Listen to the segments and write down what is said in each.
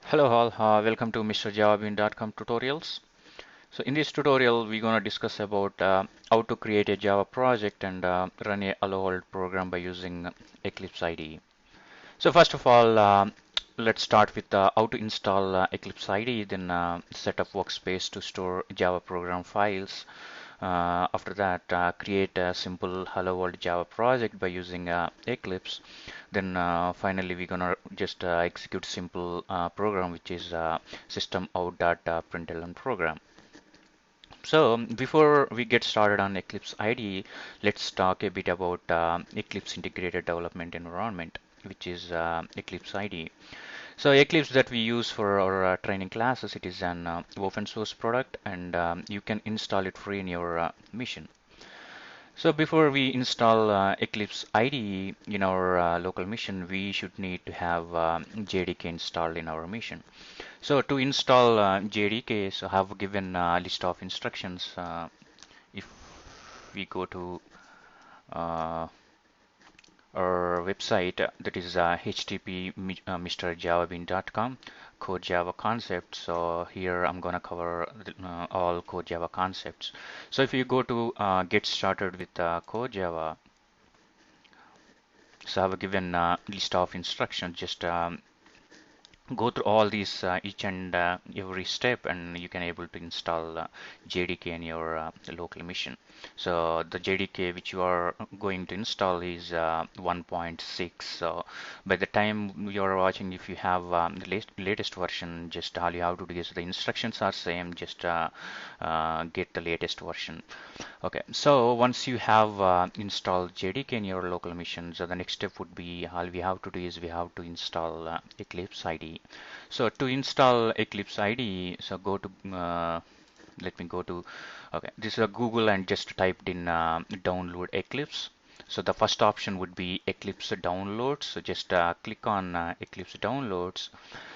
Hello all, welcome to MrJavaBean.com tutorials. So in this tutorial, we're going to discuss about how to create a Java project and run a hello world program by using Eclipse IDE. So first of all, let's start with how to install Eclipse IDE, then set up workspace to store Java program files. After that, create a simple Hello World Java project by using Eclipse. Then finally, we're gonna just execute simple program, which is system out.println program. So before we get started on Eclipse IDE, let's talk a bit about Eclipse Integrated Development Environment, which is Eclipse IDE. So Eclipse that we use for our training classes, it is an open source product, and you can install it free in your machine. So before we install Eclipse IDE in our local machine, we should need to have JDK installed in our machine. So to install JDK, so I have given a list of instructions. If we go to uh, our website, that is http mrjavabean.com core Java concepts. So here I'm gonna cover all core Java concepts. So if you go to get started with core Java, so I've given a list of instructions. Just go through all these each and every step, and you can able to install JDK in your local machine. So the JDK which you are going to install is 1.6. So by the time you are watching, if you have the latest version, just all you have to do is the instructions are same. Just get the latest version. Okay, so once you have installed JDK in your local machine, so the next step would be all we have to do is we have to install Eclipse IDE. So to install Eclipse IDE, so go to let me go to okay, this is a Google and just typed in download Eclipse. So the first option would be Eclipse downloads. So just click on Eclipse downloads.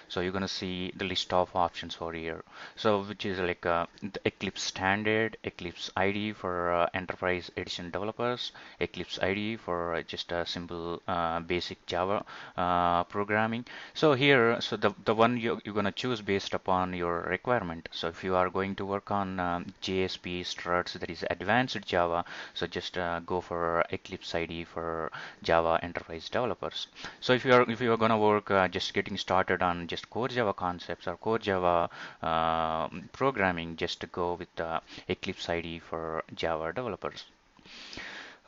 So you're gonna see the list of options for here. So which is like the Eclipse standard, Eclipse IDE for enterprise edition developers, Eclipse IDE for just a simple basic Java programming. So here, so the one you're gonna choose based upon your requirement. So if you are going to work on JSP struts, that is advanced Java, so just go for Eclipse IDE for Java enterprise developers. So if you are gonna work just getting started on just core Java concepts or core Java programming, just go with Eclipse IDE for Java developers.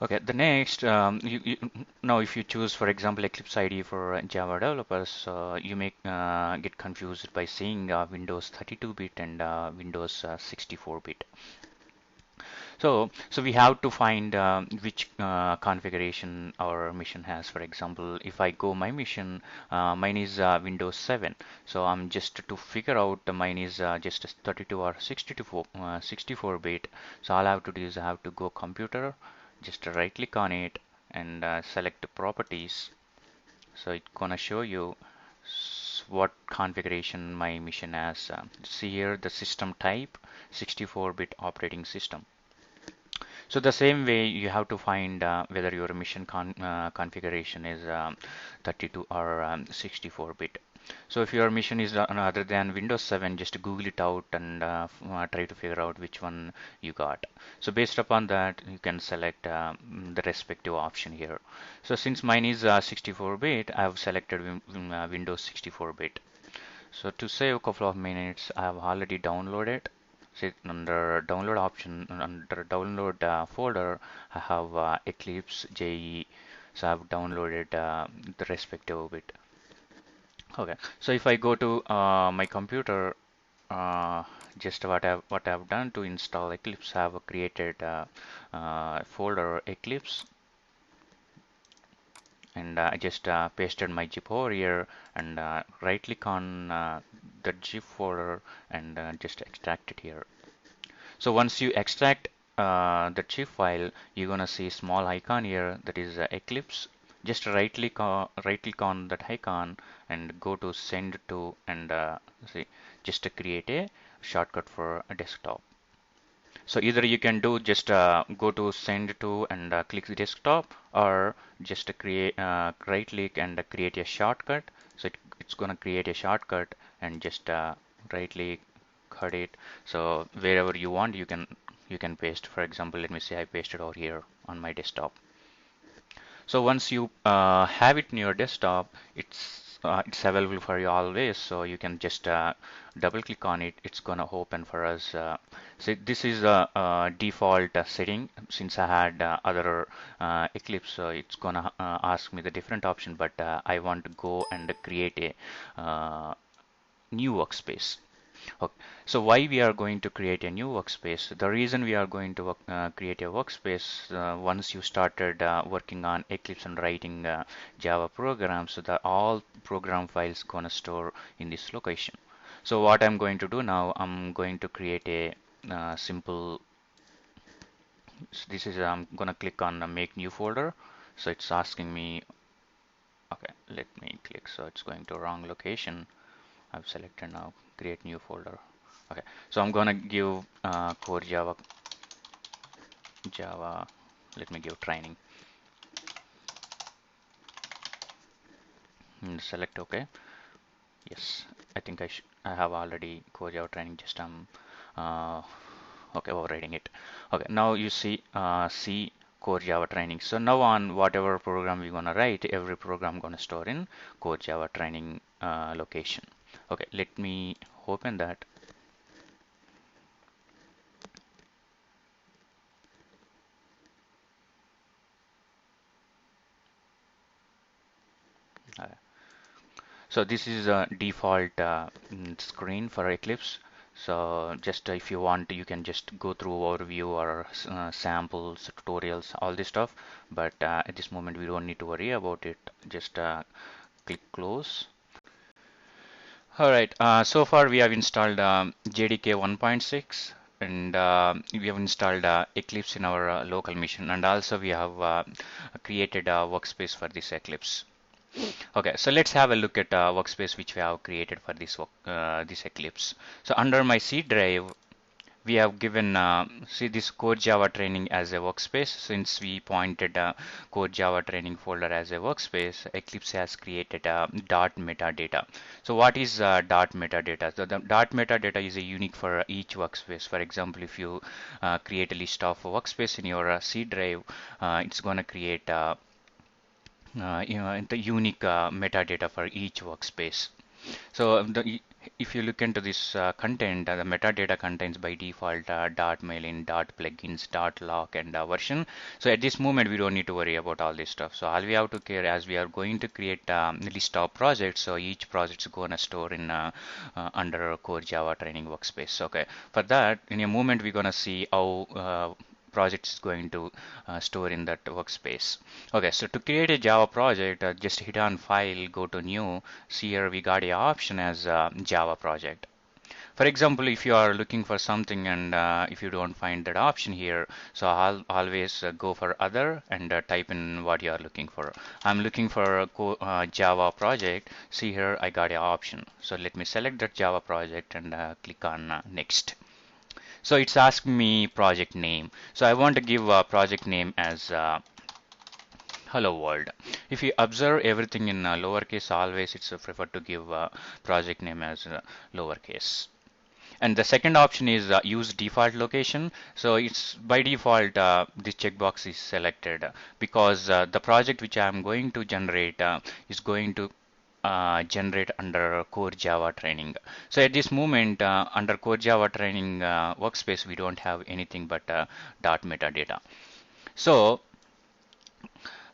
Okay, the next, now if you choose, for example, Eclipse IDE for Java developers, you may get confused by seeing Windows 32-bit and Windows 64-bit. So we have to find which configuration our machine has. For example, if I go my machine, mine is Windows 7. So I'm just to figure out mine is just 32 or 64 bit. So all I have to do is I have to go computer, just right click on it and select properties. So it's gonna show you what configuration my machine has. See here the system type 64-bit operating system. So the same way you have to find whether your machine configuration is 32 or 64-bit. So if your machine is other than Windows 7, just Google it out and try to figure out which one you got. So based upon that, you can select the respective option here. So since mine is 64-bit, I have selected Windows 64-bit. So to save a couple of minutes, I have already downloaded. See under download option, under download folder, I have Eclipse JE. So I've downloaded the respective bit. Okay, so if I go to my computer, just what I've done to install Eclipse, I have created folder Eclipse, and I just pasted my zip over here and right click on the zip folder and just extract it here. So once you extract the zip file, you're gonna see small icon here that is Eclipse. Just right click on that icon and go to send to, and see, just to create a shortcut for a desktop. So either you can do just go to send to and click the desktop, or just create right click and create a shortcut. So it's gonna create a shortcut and just rightly cut it. So wherever you want, you can paste. For example, let me say I pasted over here on my desktop. So once you have it in your desktop, it's available for you always. So you can just double click on it. It's gonna open for us. So this is a default setting. Since I had other Eclipse, so it's gonna ask me the different option. But I want to go and create a new workspace. Okay. So why we are going to create a new workspace? The reason we are going to create a workspace, once you started working on Eclipse and writing Java programs, so that all program files gonna store in this location. So what I'm going to do now, I'm going to create a simple. So this is I'm gonna click on make new folder. So it's asking me. Okay, let me click. So it's going to wrong location. I've selected now create new folder. Okay, so I'm gonna give core Java. Let me give training and select OK. Yes, I think I have already core Java training. Just uh, okay, overriding it. Okay, now you see core Java training. So now on whatever program we're gonna write, every program gonna store in core Java training location. Okay, let me open that. Uh, So this is a default screen for Eclipse. So just if you want, you can just go through overview or samples, tutorials, all this stuff. But at this moment, we don't need to worry about it. Just click close. All right. So far, we have installed JDK 1.6 and we have installed Eclipse in our local machine, and also we have created a workspace for this Eclipse. Okay, so let's have a look at workspace which we have created for this Eclipse. So under my C drive, we have given see this core Java training as a workspace. Since we pointed core Java training folder as a workspace, Eclipse has created dot metadata. So what is dot metadata? So the dot metadata is a unique for each workspace. For example, if you create a list of workspace in your C drive, it's going to create the unique metadata for each workspace. So if you look into this content, the metadata contains by default dot mailin, dot plugins, dot lock, and version. So at this moment, we don't need to worry about all this stuff. So all we have to care, as we are going to create a list of projects, so each project is going to store in under core Java training workspace. Okay, for that, in a moment, we're going to see how project is going to store in that workspace. Okay, so to create a Java project, just hit on File, go to New. See here we got a option as Java project. For example, if you are looking for something and if you don't find that option here, so I'll always go for other and type in what you are looking for. I'm looking for a Java project. See here I got a option. So let me select that Java project and click on next. So it's asking me project name. So I want to give a project name as Hello World. If you observe everything in lowercase, always it's preferred to give a project name as lowercase. And the second option is use default location. So it's by default this checkbox is selected because the project which I am going to generate is going to generate under core Java training. So at this moment under core Java training workspace we don't have anything but dot metadata. So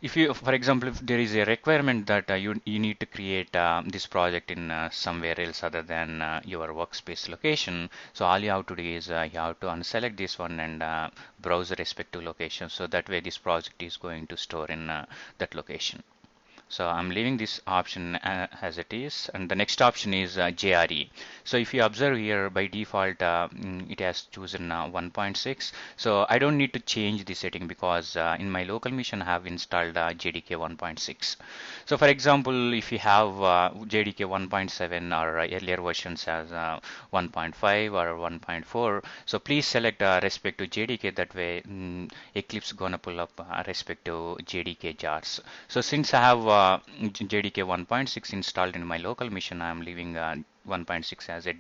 if you, for example, if there is a requirement that you need to create this project in somewhere else other than your workspace location, so all you have to do is you have to unselect this one and browse the respective location. So that way this project is going to store in that location. So I'm leaving this option as it is, and the next option is JRE. So if you observe here, by default, it has chosen 1.6. So I don't need to change the setting because in my local machine I have installed JDK 1.6. So for example, if you have JDK 1.7 or earlier versions as 1.5 or 1.4, so please select respective JDK. That way, Eclipse gonna pull up respective JDK jars. So since I have JDK 1.6 installed in my local machine. I'm leaving 1.6 as a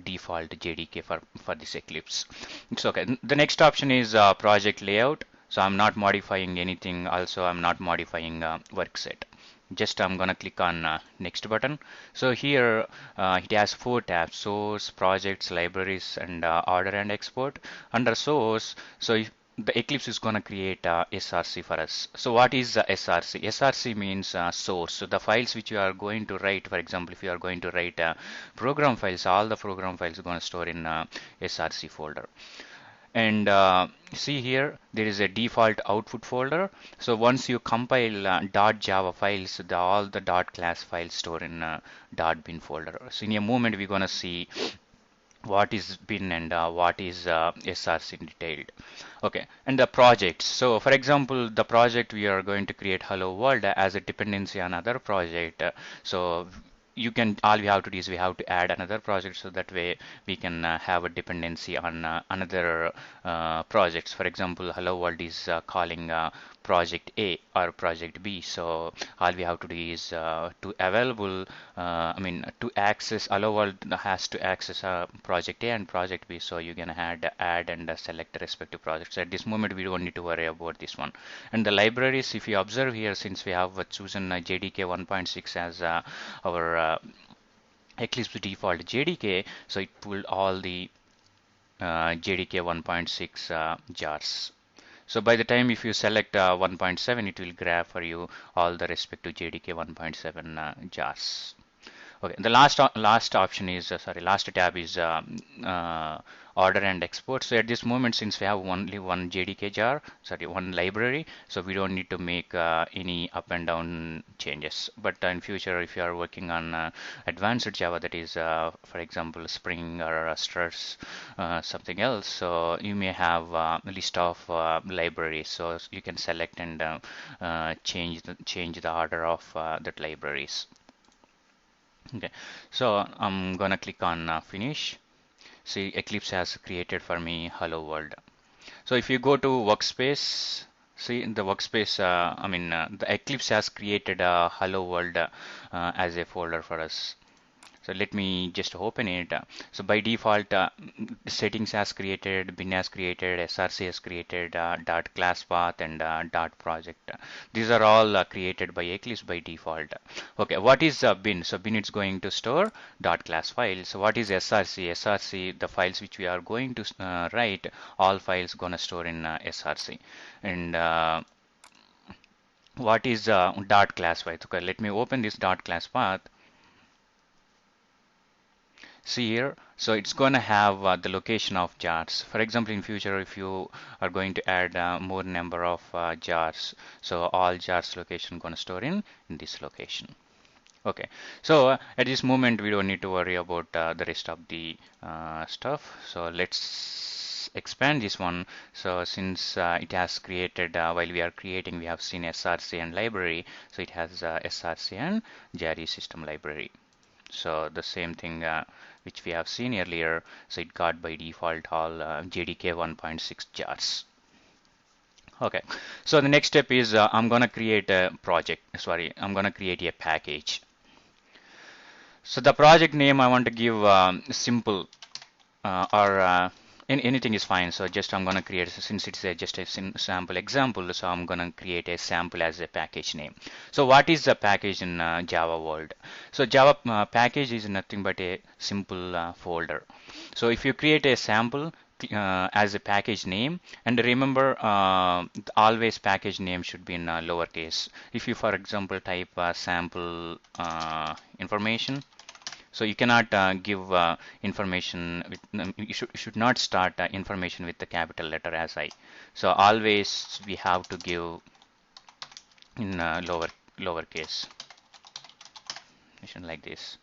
default JDK for this Eclipse. It's okay. The next option is project layout. So I'm not modifying anything. Also, I'm not modifying work set. Just I'm gonna click on next button. So here it has four tabs: source, projects, libraries, and order and export. Under source, so if the Eclipse is gonna create SRC for us. So what is SRC? SRC means source. So the files which you are going to write, for example, if you are going to write program files, all the program files are gonna store in SRC folder. And see here, there is a default output folder. So once you compile .java files, all the .class files store in .bin folder. So in a moment, we're gonna see what is bin and what is SRC detailed. Okay, and the projects. So for example, the project we are going to create Hello World as a dependency on another project. So you can, all we have to do is we have to add another project, so that way we can have a dependency on another projects. For example, Hello World is calling project A or project B. So all we have to do is to available, to access, Hello World has to access project A and project B. So you can add and select the respective projects. At this moment, we don't need to worry about this one. And the libraries, if you observe here, since we have chosen JDK 1.6 as our Eclipse default JDK, so it pulled all the JDK 1.6 jars. So by the time if you select 1.7, it will grab for you all the respective JDK 1.7 jars. Okay, the last option is last tab is order and export. So at this moment, since we have only one JDK jar, one library, so we don't need to make any up and down changes. But in future, if you are working on advanced Java, that is, for example, Spring or Struts, something else, so you may have a list of libraries. So you can select and change the order of that libraries. Okay, so I'm gonna click on finish. See, Eclipse has created for me Hello World. So if you go to workspace, see in the workspace, the Eclipse has created a Hello World as a folder for us. So let me just open it. So by default, settings has created, bin has created, SRC has created, dot class path and dot project. These are all created by Eclipse by default. Okay, what is bin? So bin is going to store dot class files. So what is SRC? SRC, the files which we are going to write, all files gonna store in SRC. And what is dot class path? Okay, let me open this dot class path. See here, so it's going to have the location of jars. For example, in future, if you are going to add more number of jars, so all jars location going to store in this location. Okay, so at this moment, we don't need to worry about the rest of the stuff. So let's expand this one. So since it has created, while we are creating, we have seen SRC and library. So it has SRC and JARI system library. So the same thing which we have seen earlier, so it got by default all JDK 1.6 jars. Okay, so the next step is I'm gonna create a project. I'm gonna create a package. So the project name I want to give simple or anything is fine. So just I'm gonna create, since it's just a sample example, so I'm gonna create a sample as a package name. So what is a package in Java world? So Java package is nothing but a simple folder. So if you create a sample as a package name, and remember always package name should be in lowercase. If you, for example, type sample information, so you cannot give information with, you should not start information with the capital letter as I. So always we have to give in lowercase, like this.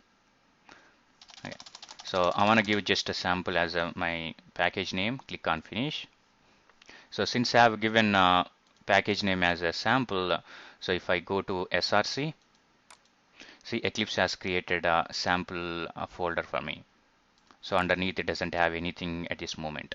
Okay. So I want to give just a sample as my package name. Click on finish. So since I have given package name as a sample, so if I go to SRC, see, Eclipse has created a sample folder for me. So underneath it doesn't have anything at this moment.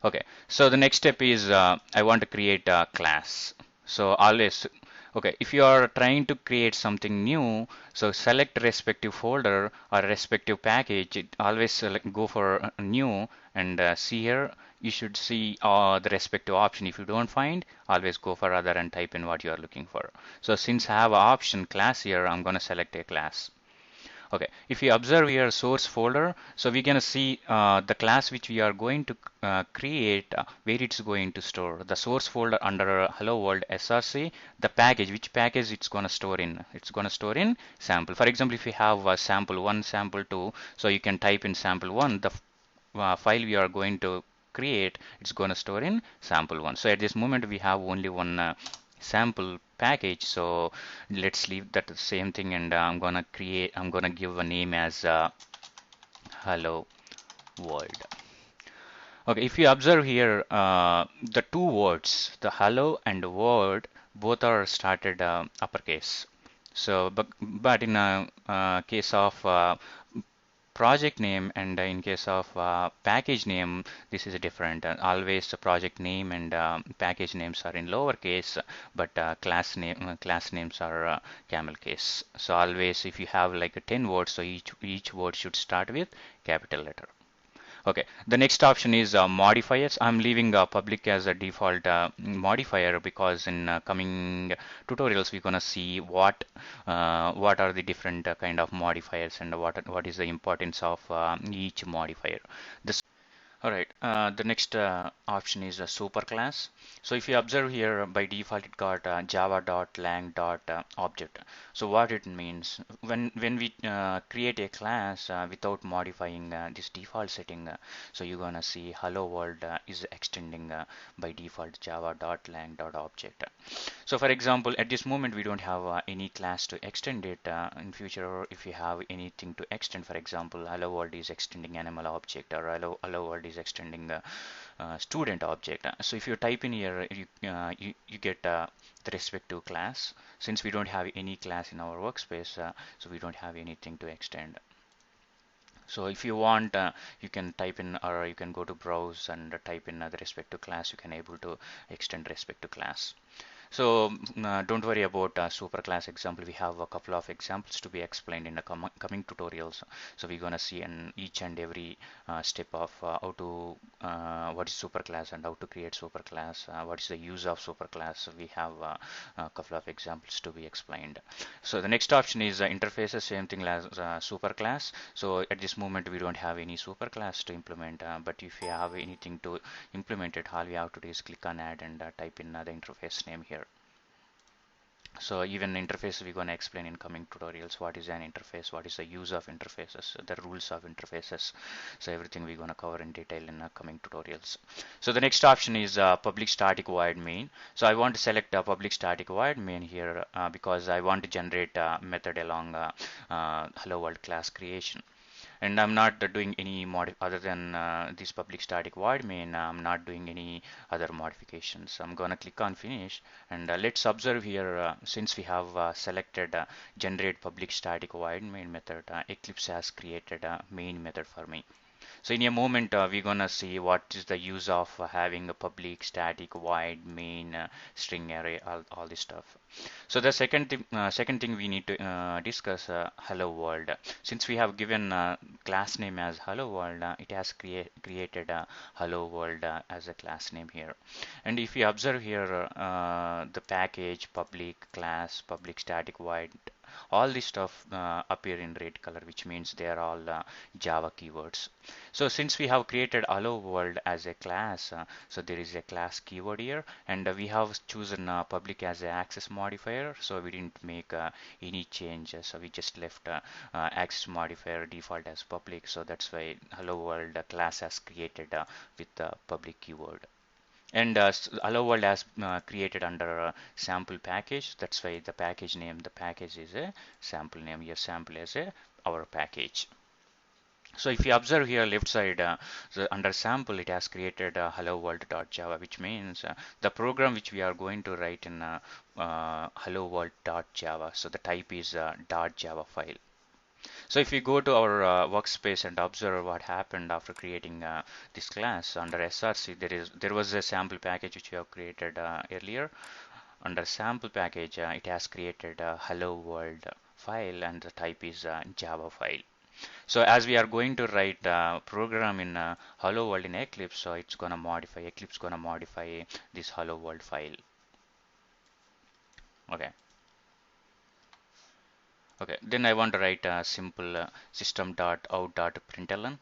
Okay, so the next step is I want to create a class. So always, Okay, if you are trying to create something new, so select respective folder or respective package. It always go for new, and see here you should see the respective option. If you don't find, always go for other and type in what you are looking for. So since I have an option class here, I'm going to select a class. Okay, if you observe here source folder, so we're gonna see the class which we are going to create, where it's going to store. The source folder under hello world src, the package, which package it's gonna store in. It's gonna store in sample. For example, if you have sample 1, sample 2, so you can type in sample 1, the file we are going to create, it's going to store in sample 1. So at this moment we have only one sample package, so let's leave that the same thing, and I'm gonna give a name as hello world. Okay, if you observe here, the two words, the hello and word, both are started uppercase. So but in a case of project name, and in case of package name, this is different. Always the project name and package names are in lowercase, but class names are camel case. So always if you have like 10 words, so each word should start with capital letter. Okay, the next option is modifiers. I'm leaving public as a default modifier, because in coming tutorials we're gonna see what are the different kind of modifiers, and what is the importance of each modifier. This All right, the next option is a superclass. So if you observe here, by default it got java.lang.object. So what it means, when we create a class without modifying this default setting, so you're gonna see hello world is extending by default java.lang.object. So for example, at this moment we don't have any class to extend it. In future, if you have anything to extend, for example, hello world is extending animal object, or hello world is extending student object. So if you type in here, you get the respective class. Since we don't have any class in our workspace, so we don't have anything to extend. So if you want, you can type in, or you can go to browse and type in the respective class. You can able to extend respective class. So don't worry about superclass example. We have a couple of examples to be explained in the coming tutorials. So we're gonna see in each and every step of how to what is superclass and how to create superclass. What is the use of superclass? So we have a couple of examples to be explained. So the next option is interfaces, same thing as superclass. So at this moment we don't have any superclass to implement, but if you have anything to implement it, all we have to do is click on add and type in the interface name here. So even interface we're going to explain in coming tutorials. What is an interface, what is the use of interfaces, the rules of interfaces. So everything we're going to cover in detail in coming tutorials. So the next option is public static void main. So I want to select public static void main here because I want to generate a method along hello world class creation. And I'm not doing any mod other than this public static void main. I'm not doing any other modifications. I'm gonna click on finish, and let's observe here, since we have selected generate public static void main method, Eclipse has created a main method for me. So in a moment, we're gonna see what is the use of having a public static void main string array, all this stuff. So the second thing we need to discuss, hello world. Since we have given class name as hello world, it has created hello world as a class name here. And if you observe here, the package, public, class, public static void, all this stuff appear in red color, which means they are all Java keywords. So since we have created hello world as a class, so there is a class keyword here, and we have chosen public as an access modifier, so we didn't make any changes. So we just left access modifier default as public. So that's why hello world class has created with the public keyword. And hello world has created under sample package. That's why the package name, the package is a sample name. Your sample is a our package. So if you observe here left side, so under sample it has created hello world.java, which means the program which we are going to write in hello world.java. So the type is .java file. So if we go to our workspace and observe what happened after creating this class under src, there was a sample package which we have created earlier. under sample package, it has created a hello world file and the type is Java file. So as we are going to write a program in hello world in Eclipse, so it's gonna modify, Eclipse gonna modify this hello world file. Okay. Okay, then I want to write a simple system.out.println.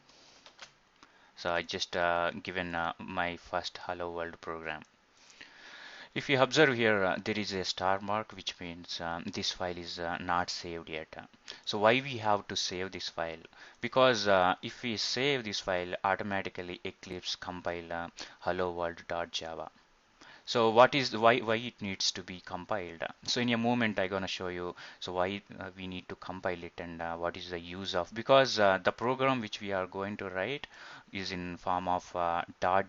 So I just given my first hello world program. If you observe here, there is a star mark, which means this file is not saved yet. So why we have to save this file? Because if we save this file, automatically Eclipse compile hello world.java. So what is why it needs to be compiled? So in a moment I'm gonna show you so why we need to compile it and what is the use of, because the program which we are going to write is in form of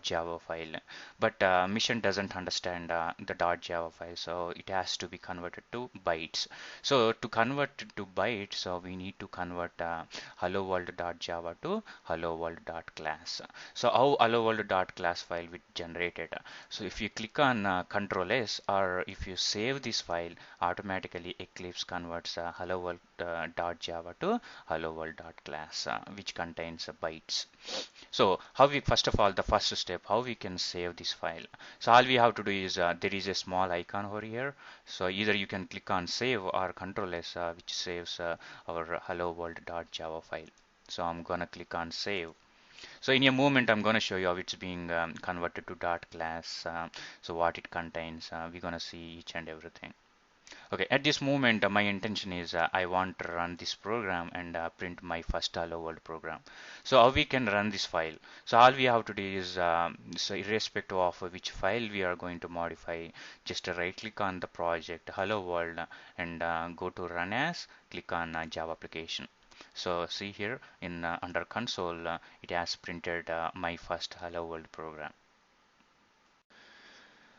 .java file, but mission doesn't understand the .java file, so it has to be converted to bytes. So to convert it to bytes, so we need to convert hello world.java to hello world.class. So how hello world.class file will generated? So if you click on Control S, or if you save this file, automatically Eclipse converts hello world .java to hello world .class, which contains bytes. So how we, first of all, the first step, how we can save this file. So all we have to do is there is a small icon over here. So either you can click on save or Control S, which saves our hello world .java file. So I'm gonna click on save. So in a moment, I'm going to show you how it's being converted to dot class. So what it contains, we're going to see each and everything. Okay, at this moment, my intention is I want to run this program and print my first hello world program. So how we can run this file? So all we have to do is, so irrespective of which file we are going to modify, just right click on the project hello world and go to run as, click on Java application. So see here in under console, it has printed my first hello world program.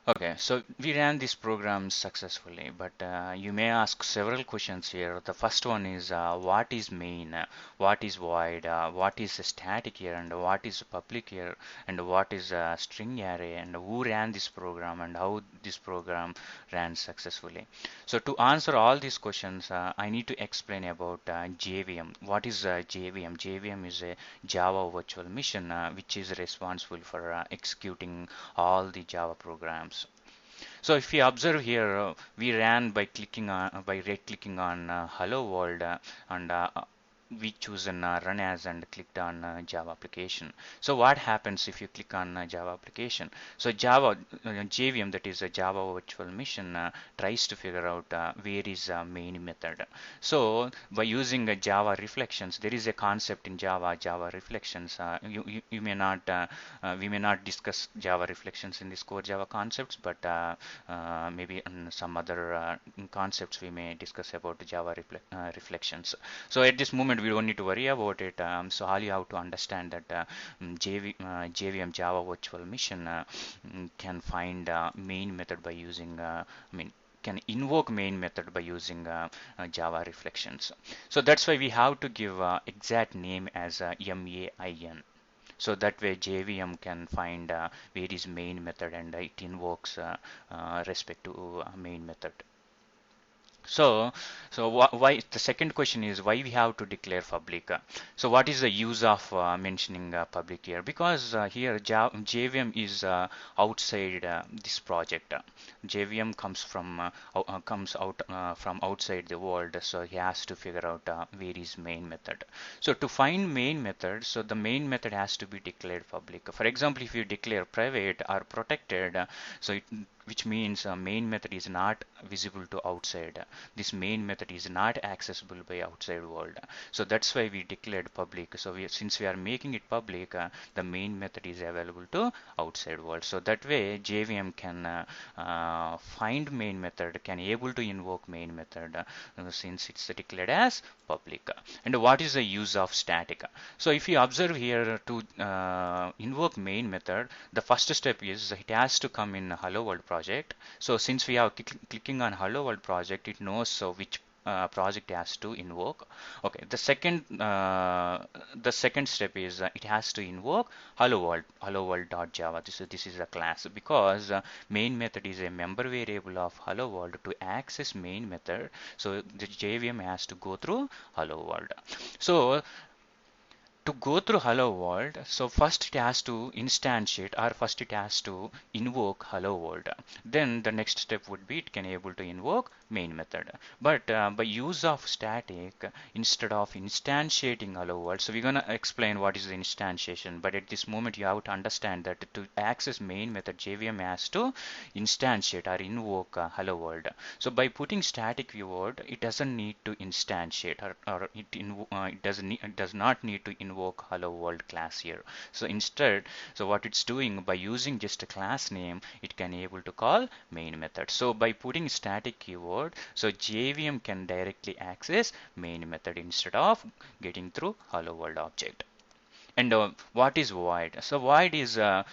Okay, so we ran this program successfully, but you may ask several questions here. The first one is what is main, what is void, what is static here, and what is public here, and what is string array, and who ran this program, and how this program ran successfully. So to answer all these questions, I need to explain about JVM. What is JVM? JVM is a Java virtual machine, which is responsible for executing all the Java programs. So if you observe here, we ran by clicking on by right clicking on hello world and we choose an run as and clicked on Java application. So what happens if you click on Java application? So Java JVM, that is a Java virtual machine, tries to figure out where is main method. So by using Java reflections, there is a concept in Java reflections. You may not we may not discuss Java reflections in this core Java concepts, but maybe in some other concepts we may discuss about the Java reflections. So at this moment we don't need to worry about it. So all you have to understand that JVM Java Virtual Machine can find main method by using can invoke main method by using Java reflections. So that's why we have to give exact name as MAIN. So that way JVM can find where is main method and it invokes respect to main method. So, why the second question is why we have to declare public. So what is the use of mentioning public here? Because here JVM is outside this project. JVM comes out from outside the world, so he has to figure out where is main method. So to find main method, so the main method has to be declared public. For example, if you declare private or protected, so which means main method is not visible to outside. This main method is not accessible by outside world. So that's why we declared public. So since we are making it public, the main method is available to outside world. So that way JVM can find main method, can able to invoke main method since it's declared as public. And what is the use of static? So if you observe here, to invoke main method, the first step is it has to come in hello world project. So since we are clicking on hello world project, it knows which project has to invoke. Okay, the second step is it has to invoke hello world dot java. This is a class because main method is a member variable of hello world. To access main method, so the JVM has to go through hello world. So to go through hello world, so first it has to instantiate, or first it has to invoke hello world. Then the next step would be it can able to invoke main method. But by use of static, instead of instantiating hello world, so we're gonna explain what is the instantiation. But at this moment you have to understand that to access main method, JVM has to instantiate or invoke hello world. So by putting static keyword, it doesn't need to instantiate, or it does not need to invoke hello world class here. So instead, so what it's doing, by using just a class name, it can able to call main method. So by putting static keyword, so JVM can directly access main method instead of getting through hello world object. And what is void? So void is so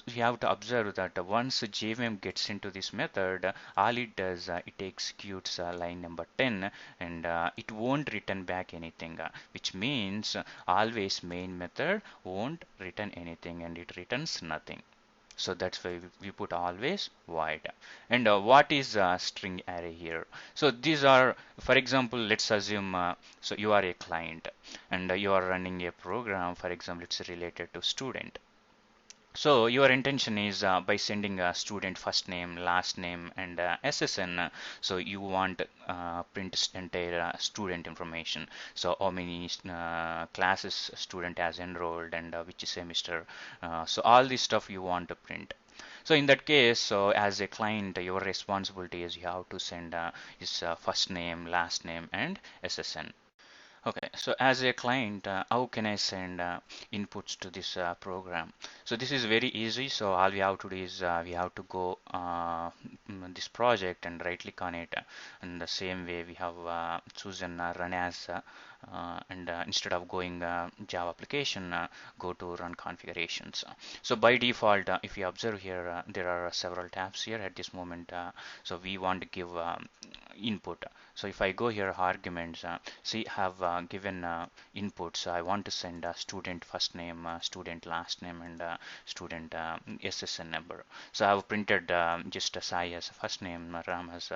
you have to observe that once JVM gets into this method, all it does, it executes line number 10, and it won't return back anything, which means always main method won't return anything and it returns nothing. So that's why we put always void. And what is string array here? So these are, for example, let's assume so you are a client and you are running a program. For example, it's related to student. So your intention is by sending a student first name, last name, and SSN. So you want print entire student information. So how many classes student has enrolled and which semester. So all this stuff you want to print. So in that case, so as a client, your responsibility is you have to send his first name, last name, and SSN. Okay, so as a client, how can I send inputs to this program? So this is very easy. So all we have to do is we have to go this project and right click on it. And the same way we have chosen run as and instead of going Java application, go to run configurations. So by default, if you observe here, there are several tabs here at this moment. So we want to give input. So if I go here arguments, see have given inputs. I want to send a student first name, student last name, and student SSN number. So I have printed just Sai as first name, Ram as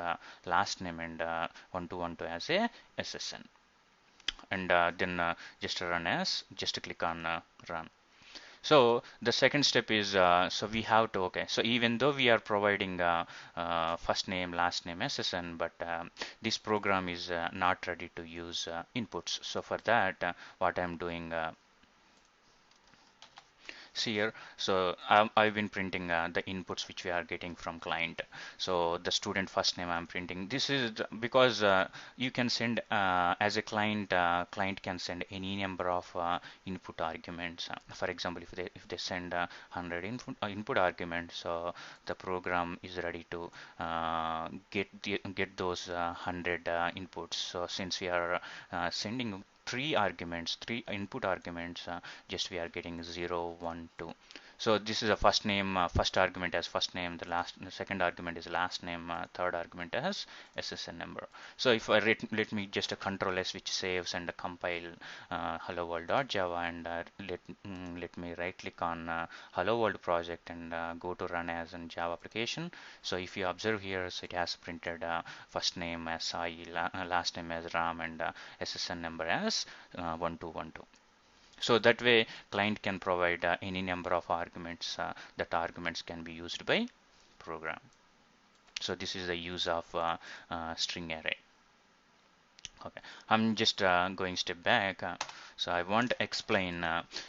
last name, and 1212 as a SSN. And then just click on run. So the second step is so we have to, okay, so even though we are providing first name, last name, SSN, but this program is not ready to use inputs. So for that, what I'm doing, see here, so I've been printing the inputs which we are getting from client. So the student first name I'm printing. This is because you can send as a client, client can send any number of input arguments. For example, if they send 100 input arguments, so the program is ready to get those 100 inputs. So since we are sending three input arguments, just we are getting 0, 1, 2. So this is a first name, first argument as first name, the second argument is last name, third argument as SSN number. So if I let me just a control S which saves and compile hello world.java, and let me right click on hello world project and go to run as in Java application. So if you observe here, so it has printed first name as Sai, last name as Ram, and SSN number as 1212. So that way client can provide any number of arguments. That arguments can be used by program. So this is the use of string array. Okay, I'm just going step back. So I want to explain.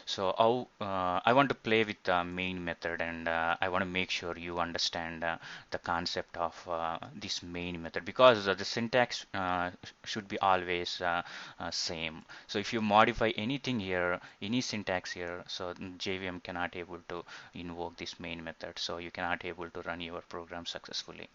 So how I want to play with the main method, and I want to make sure you understand the concept of this main method, because the syntax should be always same. So if you modify anything here, any syntax here, so JVM cannot able to invoke this main method. So you cannot able to run your program successfully.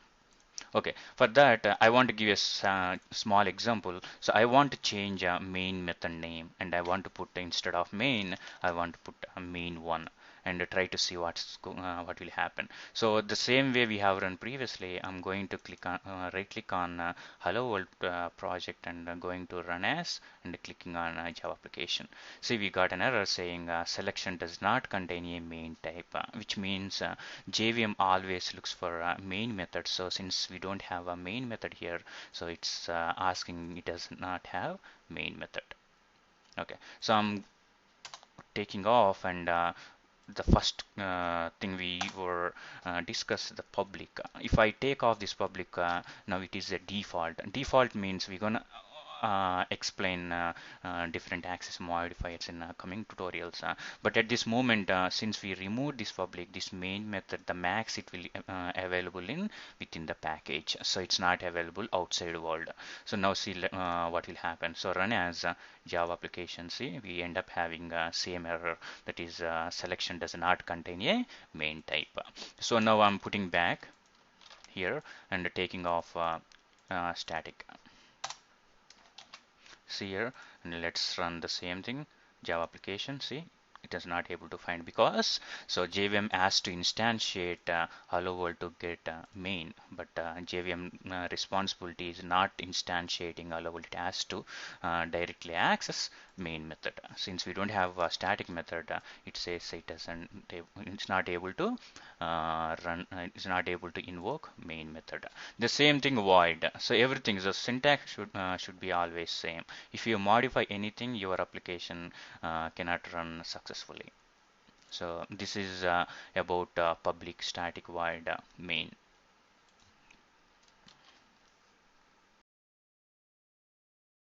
Okay, for that I want to give a small example. So I want to change a main method name, and I want to put instead of main, I want to put a main one, and try to see what will happen. So the same way we have run previously, I'm going to click on right click on Hello World project and going to run as and clicking on Java application. See, we got an error saying selection does not contain a main type, which means JVM always looks for a main method. So since we don't have a main method here, so it's asking it does not have main method. Okay, so I'm taking off and the first thing we were discuss the public. If I take off this public, now it is a default. Default means we're gonna explain different access modifiers in coming tutorials. But at this moment, since we removed this public, this main method, the max it will available in within the package. So it's not available outside world. So now see what will happen. So run as Java application. See, we end up having same error, that is selection does not contain a main type. So now I'm putting back here and taking off static. See here, and let's run the same thing, Java application. See, it is not able to find because so JVM has to instantiate hello world to get main, but JVM responsibility is not instantiating hello world. It has to directly access main method. Since we don't have a static method, it says it doesn't, it's not able to it's not able to invoke main method. The same thing void. So everything, the syntax should be always same. If you modify anything, your application cannot run successfully. So this is about public static void main.